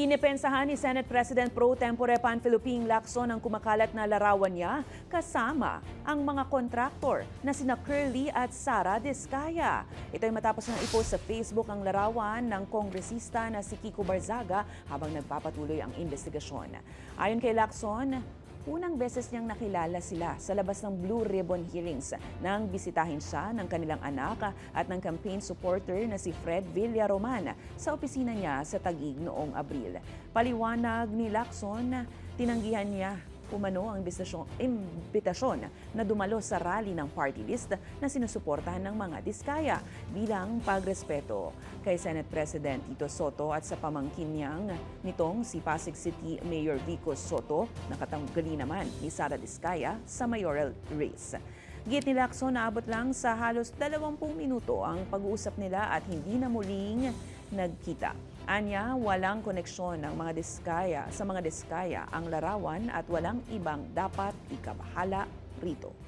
Dinipensahan ni Senate President Pro Tempore Panfilo Ping Lacson ang kumakalat na larawan niya kasama ang mga kontraktor na sina Curly at Sara Diskaya. Ito ay matapos ng ipost sa Facebook ang larawan ng kongresista na si Kiko Barzaga habang nagpapatuloy ang investigasyon. Ayon kay Lacson, unang beses niyang nakilala sila sa labas ng Blue Ribbon Hearings nang bisitahin siya ng kanilang anak at ng campaign supporter na si Fred Villaroman sa opisina niya sa Taguig noong Abril. Paliwanag ni Lacson, tinanggihan niya umano ang imbitasyon na dumalo sa rally ng party list na sinusuportahan ng mga Diskaya bilang pagrespeto kay Senate President Tito Soto at sa pamangkin niyang nitong si Pasig City Mayor Vico Soto, nakatanggali naman ni Sara Diskaya sa mayoral race. Git ni Lacson, naabot lang sa halos 20 minuto ang pag-uusap nila at hindi na muling nagkita. Anya, walang koneksyon ng mga Diskaya sa mga Diskaya ang larawan at walang ibang dapat ikabahala rito.